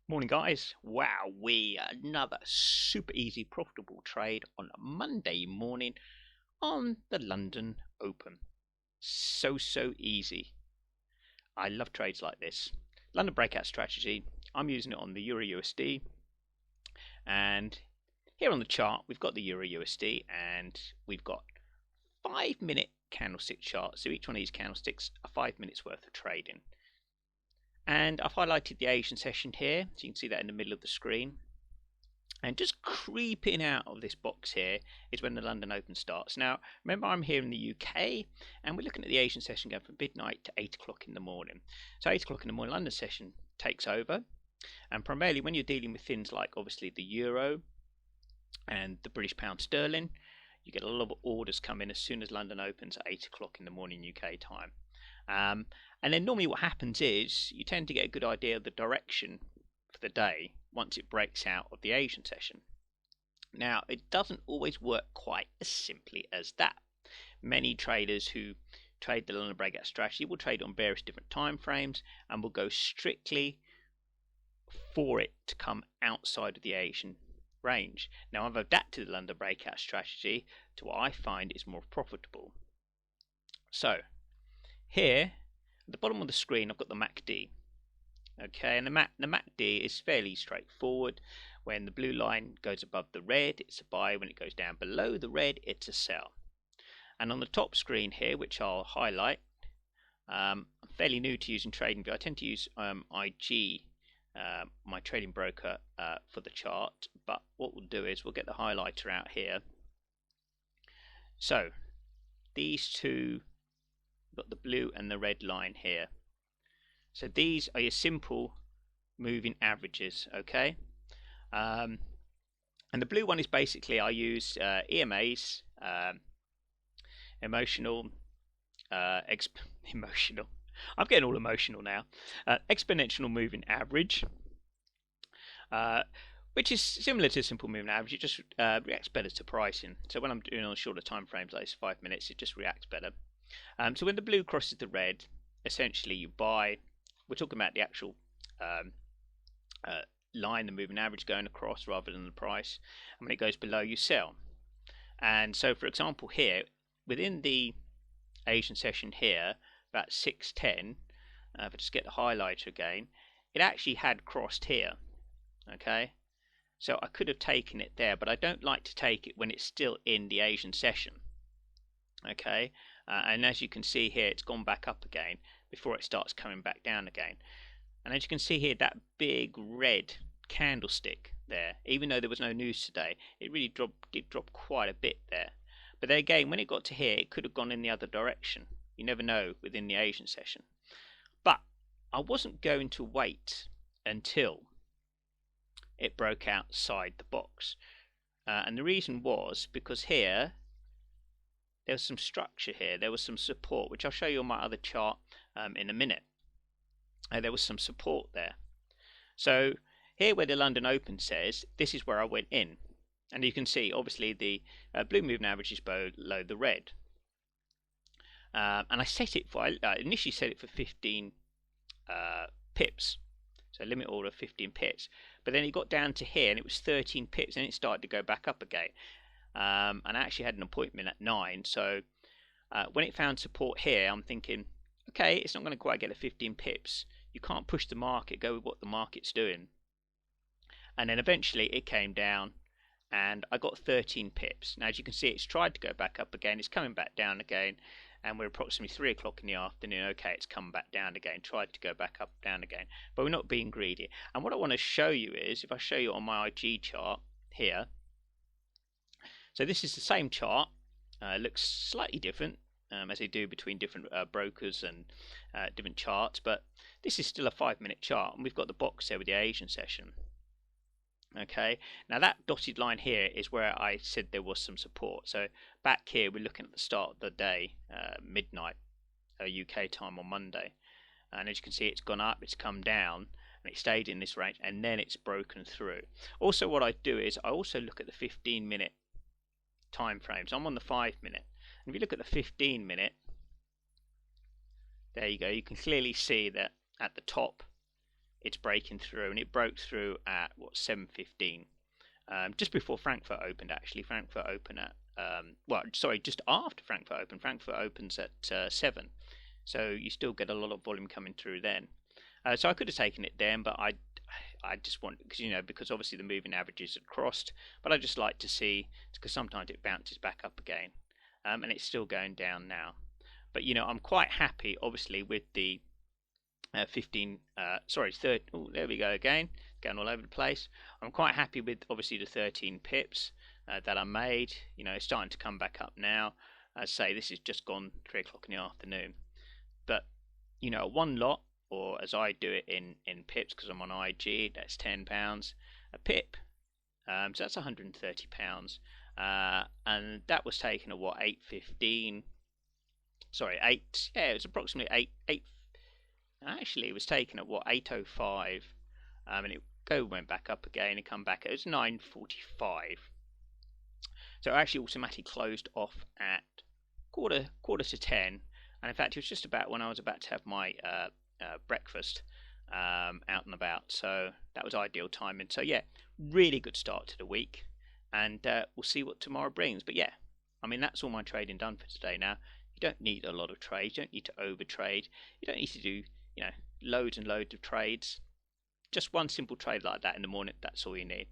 Morning guys, wow, another super easy profitable trade on a Monday morning on the London Open. So easy. I love trades like this. London breakout strategy, I'm using it on the Euro USD, and here on the chart we've got the Euro USD and we've got 5-minute candlestick charts. So each one of these candlesticks are 5 minutes worth of trading. And I've highlighted the Asian session here, so you can see that in the middle of the screen. And just creeping out of this box here is when the London Open starts. Now, remember I'm here in the UK, and we're looking at the Asian session going from midnight to 8 o'clock in the morning. So 8 o'clock in the morning, London session takes over. And primarily when you're dealing with things like obviously the Euro and the British Pound Sterling, you get a lot of orders come in as soon as London opens at 8 o'clock in the morning UK time. And then normally what happens is you tend to get a good idea of the direction for the day once it breaks out of the Asian session. Now, it doesn't always work quite as simply as that. Many traders who trade the London breakout strategy will trade on various different time frames and will go strictly for it to come outside of the Asian range. Now, I've adapted the London breakout strategy to what I find is more profitable. So, here at the bottom of the screen I've got the MACD. Okay, and the MACD is fairly straightforward. When the blue line goes above the red, it's a buy. When it goes down below the red, it's a sell. And on the top screen here, which I'll highlight, I'm fairly new to using TradingView. I tend to use IG, my trading broker, for the chart. But what we'll do is we'll get the highlighter out here. So these two, got the blue and the red line here. So these are your simple moving averages, okay? And the blue one is basically I use EMAs, emotional. I'm getting all emotional now. Exponential moving average, which is similar to simple moving average. It just reacts better to pricing. So when I'm doing on shorter time frames, like 5 minutes, it just reacts better. So when the blue crosses the red, essentially you buy. We're talking about the actual line, the moving average going across rather than the price. And when it goes below, you sell. And so, for example, here within the Asian session here, about 6:10, if I just get the highlighter again, it actually had crossed here. Okay, so I could have taken it there, but I don't like to take it when it's still in the Asian session. Okay, and as you can see here, it's gone back up again before it starts coming back down again. And as you can see here, that big red candlestick there, even though there was no news today, it really did drop quite a bit there. But then again, when it got to here, it could have gone in the other direction. You never know within the Asian session. But I wasn't going to wait until it broke outside the box. And the reason was because here there was some structure here, there was some support, which I'll show you on my other chart in a minute. There was some support there. So here where the London Open says, this is where I went in. And you can see obviously the blue moving average is below the red. And I set it for, I initially set it for 15 pips. So limit order 15 pips. But then it got down to here and it was 13 pips and it started to go back up again. And I actually had an appointment at 9, so when it found support here, I'm thinking, okay, it's not going to quite get the 15 pips. You can't push the market, go with what the market's doing. And then eventually it came down and I got 13 pips. Now as you can see, it's tried to go back up again, it's coming back down again, and we're approximately 3 o'clock in the afternoon. Okay, it's come back down again, tried to go back up, down again, but we're not being greedy. And what I want to show you is, if I show you on my IG chart here, so this is the same chart. It looks slightly different, as they do between different brokers and different charts, but this is still a 5-minute chart, and we've got the box there with the Asian session. Okay, now that dotted line here is where I said there was some support. So back here we're looking at the start of the day, midnight UK time on Monday, and as you can see, it's gone up, it's come down, and it stayed in this range, and then it's broken through. Also, what I do is I also look at the 15-minute time frames. I'm on the 5-minute, and if you look at the 15-minute, there you go, you can clearly see that at the top it's breaking through, and it broke through at what, 7:15, just before Frankfurt opened. Actually, Frankfurt opened at well, sorry, just after Frankfurt opened. Frankfurt opens at 7, so you still get a lot of volume coming through then. So I could have taken it then, but I just want, because obviously the moving averages had crossed, but I just like to see, because sometimes it bounces back up again, and it's still going down now. But I'm quite happy, obviously, with the 15, sorry, third. Oh, there we go again, going all over the place. I'm quite happy with obviously the 13 pips that I made. It's starting to come back up now. As I say, this has just gone 3 o'clock in the afternoon, but one lot, or as I do it in pips, because I'm on IG, that's £10 a pip. So that's £130, and that was taken at what, 8:15. Sorry, 8. Yeah, it was approximately 8. Actually, it was taken at what, 8:05, and it went back up again and come back. It was 9:45. So it actually automatically closed off at quarter to 10, and in fact, it was just about when I was about to have my breakfast out and about. So that was ideal timing. So yeah, really good start to the week, and we'll see what tomorrow brings. But yeah, I mean, that's all my trading done for today. Now, you don't need a lot of trades. You don't need to over trade. You don't need to do loads and loads of trades. Just one simple trade like that in the morning, that's all you need.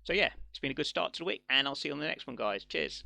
So yeah, it's been a good start to the week, and I'll see you on the next one, guys. Cheers.